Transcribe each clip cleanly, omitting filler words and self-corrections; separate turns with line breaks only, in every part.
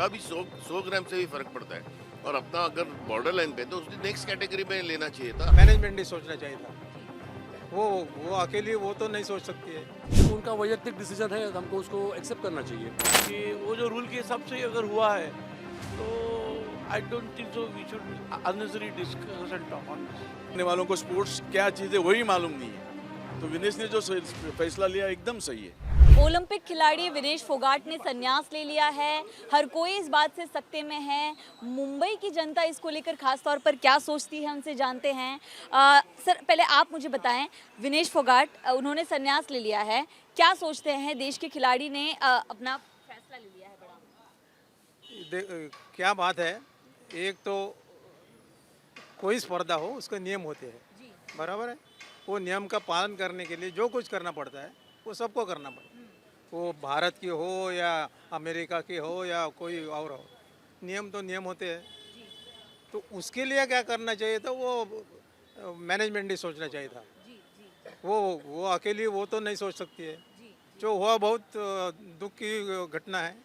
थोड़ा भी 100 ग्राम से भी फर्क पड़ता है। और अपना अगर बॉर्डर लाइन पे तो उसने नेक्स्ट कैटेगरी में लेना चाहिए था।
मैनेजमेंट ने सोचना चाहिए था। वो अकेली वो तो नहीं सोच सकती है।
उनका वैयक्तिक डिसीजन है, हमको उसको एक्सेप्ट करना चाहिए।
कि वो जो रूल के हिसाब से अगर हुआ है तो I don't think so we should unnecessary discuss and talk on this.
करने वालों को स्पोर्ट्स क्या चीज़ है वही मालूम नहीं है, तो विनेश ने जो फैसला लिया एकदम सही है।
ओलंपिक खिलाड़ी विनेश फोगाट ने संन्यास ले लिया है। हर कोई इस बात से सकते में है। मुंबई की जनता इसको लेकर खास तौर पर क्या सोचती है उनसे जानते हैं। सर पहले आप मुझे बताएं, विनेश फोगाट उन्होंने संन्यास ले लिया है, क्या सोचते हैं देश के खिलाड़ी ने अपना फैसला ले लिया है बड़ा?
क्या बात है, एक तो कोई स्पर्धा हो उसके नियम होते हैं, बराबर है। वो नियम का पालन करने के लिए जो कुछ करना पड़ता है वो सबको करना पड़ता है, वो भारत की हो या अमेरिका की हो या कोई और हो, नियम तो नियम होते हैं। तो उसके लिए क्या करना चाहिए था, वो मैनेजमेंट ने सोचना चाहिए था। वो अकेली वो तो नहीं सोच सकती है। जो हुआ बहुत दुख की घटना है,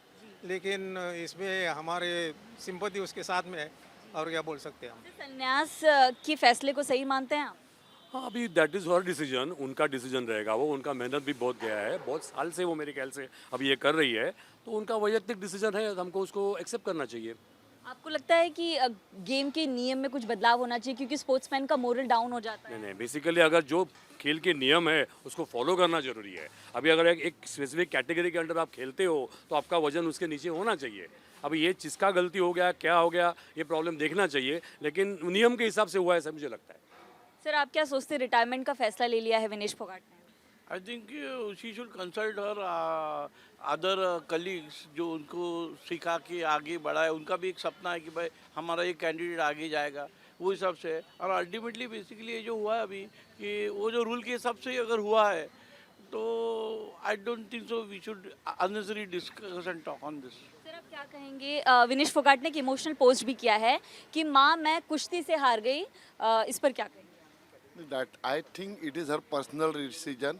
लेकिन इसमें हमारे सिंपैथी उसके साथ में है, और क्या बोल सकते हैं हम।
संन्यास के फैसले को सही मानते हैं आप?
हाँ, अभी दैट इज़ हर डिसीजन, उनका डिसीजन रहेगा। वो उनका मेहनत भी बहुत गया है, बहुत साल से वो मेरे ख्याल से अब ये कर रही है, तो उनका वैयक्तिक डिसीजन है, हमको उसको एक्सेप्ट करना चाहिए।
आपको लगता है कि गेम के नियम में कुछ बदलाव होना चाहिए क्योंकि स्पोर्ट्समैन का मोरल डाउन हो जाता है?
नहीं, बेसिकली अगर जो खेल के नियम है उसको फॉलो करना जरूरी है। अभी अगर एक स्पेसिफिक कैटेगरी के अंडर आप खेलते हो तो आपका वजन उसके नीचे होना चाहिए। अभी ये किसका गलती हो गया, क्या हो गया, ये प्रॉब्लम देखना चाहिए, लेकिन नियम के हिसाब से हुआ है, ऐसा मुझे लगता है।
सर आप क्या सोचते हैं, रिटायरमेंट का फैसला ले लिया है विनेश फोगाट ने?
I think she should consult her other colleagues जो उनको सिखा के आगे बढ़ाए। उनका भी एक सपना है कि भाई हमारा ये कैंडिडेट आगे जाएगा, वो हिसाब से है। और अल्टीमेटली बेसिकली ये जो हुआ है अभी कि वो जो रूल के हिसाब से अगर हुआ है तो I don't think so we should unnecessary discuss and talk on this.
Sir आप क्या कहेंगे, विनेश फोगाट ने एक इमोशनल पोस्ट भी किया है कि माँ मैं कुश्ती से हार गई, इस पर क्या कहेंगे?
That I think it is her personal decision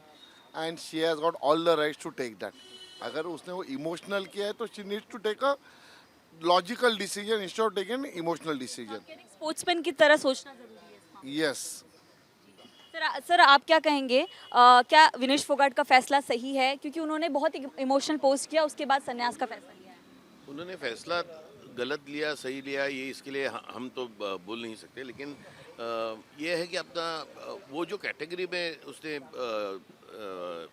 and she has got all the rights to take that. अगर उसने वो इमोशनल किया है तो she needs to take a logical decision instead of taking an emotional decision.
Sportsman की तरह सोचना जरूरी है इसमें।
Yes.
सर आप क्या कहेंगे, क्या विनेश फोगाट का फैसला सही है क्योंकि उन्होंने बहुत इमोशनल पोस्ट किया, उसके बाद संन्यास का फैसला लिया है?
उन्होंने फैसला गलत लिया सही लिया ये इसके लिए हम तो बोल नहीं सकते, लेकिन ये है कि अपना वो जो कैटेगरी में उसने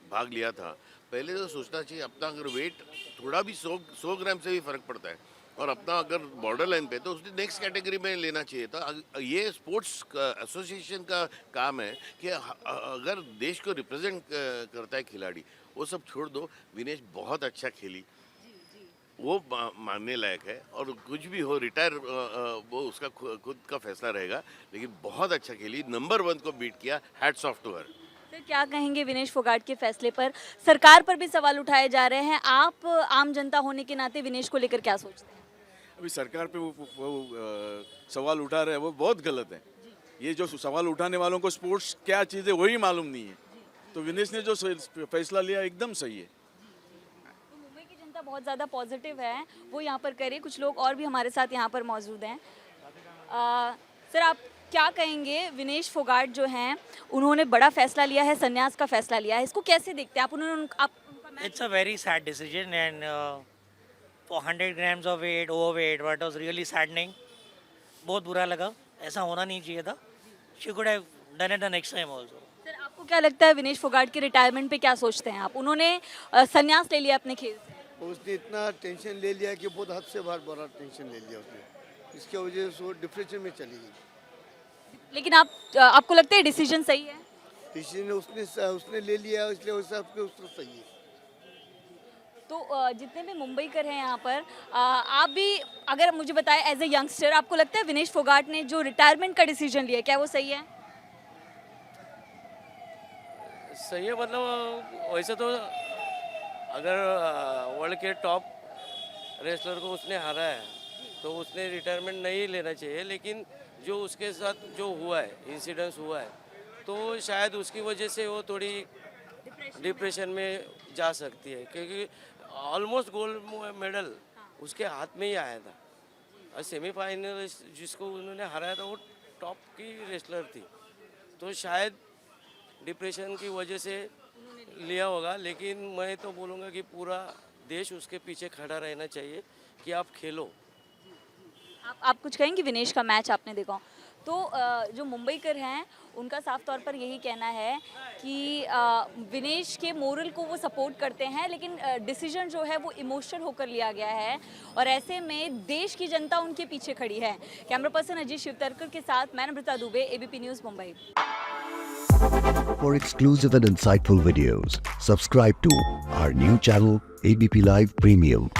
भाग लिया था, पहले तो सोचना चाहिए अपना अगर वेट थोड़ा भी 100 ग्राम से भी फर्क पड़ता है और अपना अगर बॉर्डर लाइन पे तो उसने नेक्स्ट कैटेगरी में लेना चाहिए था। ये स्पोर्ट्स एसोसिएशन का काम है कि अगर देश को रिप्रेजेंट करता है खिलाड़ी, वो सब छोड़ दो। विनेश बहुत अच्छा खेली, वो मानने लायक है, और कुछ भी हो रिटायर वो उसका खुद का फैसला रहेगा, लेकिन बहुत अच्छा खेली, नंबर 1 को बीट किया, hats off to her.
Sir क्या कहेंगे विनेश फोगाट के फैसले पर? सरकार पर भी सवाल उठाए जा रहे हैं, आप आम जनता होने के नाते विनेश को लेकर क्या सोचते हैं?
अभी सरकार पे वो सवाल उठा रहे हैं, वो बहुत गलत है। ये जो सवाल उठाने वालों को स्पोर्ट्स क्या चीज़ है वही मालूम नहीं है, तो विनेश ने जो फैसला लिया एकदम सही है।
बहुत ज़्यादा पॉजिटिव है वो यहाँ पर करे। कुछ लोग और भी हमारे साथ यहाँ पर मौजूद हैं। सर आप क्या कहेंगे, विनेश फोगाट जो हैं उन्होंने बड़ा फैसला लिया है, संन्यास का फैसला लिया है, इसको कैसे देखते हैं आप? उन्होंने
It's a very sad decision and for 100 grams of weight, overweight, what was really saddening. बहुत बुरा लगा, ऐसा होना नहीं चाहिए था. She could have done it the next time also.
Sir आपको क्या लगता है विनेश फोगाट के रिटायरमेंट पे क्या सोचते हैं आप? उन्होंने संन्यास ले लिया अपने खेल से।
उसने इतना टेंशन ले लिया कि बहुत हद से बाहर बड़ा टेंशन ले लिया उसने, इसके वजह से वो डिप्रेशन में चली गई।
लेकिन आपको लगता है डिसीजन सही है?
डिसीजन उसने ले लिया, इसलिए उस हिसाब से उसको सही है।
तो जितने भी मुंबईकर हैं यहाँ पर, आप भी अगर मुझे बताएं एज ए यंगस्टर, आपको लगता है विनेश फोगाट ने जो रिटायरमेंट का डिसीजन लिया क्या वो सही है?
सही है, मतलब वैसे तो अगर वर्ल्ड के टॉप रेसलर को उसने हारा है तो उसने रिटायरमेंट नहीं लेना चाहिए, लेकिन जो उसके साथ जो हुआ है, इंसिडेंस हुआ है, तो शायद उसकी वजह से वो थोड़ी डिप्रेशन में जा सकती है, क्योंकि ऑलमोस्ट गोल्ड मेडल उसके हाथ में ही आया था। और सेमीफाइनल जिसको उन्होंने हराया था वो टॉप की रेसलर थी, तो शायद डिप्रेशन की वजह से लिया होगा। लेकिन मैं तो बोलूँगा कि पूरा देश उसके पीछे खड़ा रहना चाहिए कि आप खेलो।
आप कुछ कहेंगे? विनेश का मैच आपने देखा तो जो मुंबईकर हैं उनका साफ तौर पर यही कहना है कि विनेश के मोरल को वो सपोर्ट करते हैं, लेकिन डिसीजन जो है वो इमोशनल होकर लिया गया है और ऐसे में देश की जनता उनके पीछे खड़ी है। कैमरा पर्सन अजीत शिवतरकर के साथ मैं Namrata Dubey, ABP News Mumbai.
For exclusive and insightful videos, subscribe to our new channel ABP Live Premium.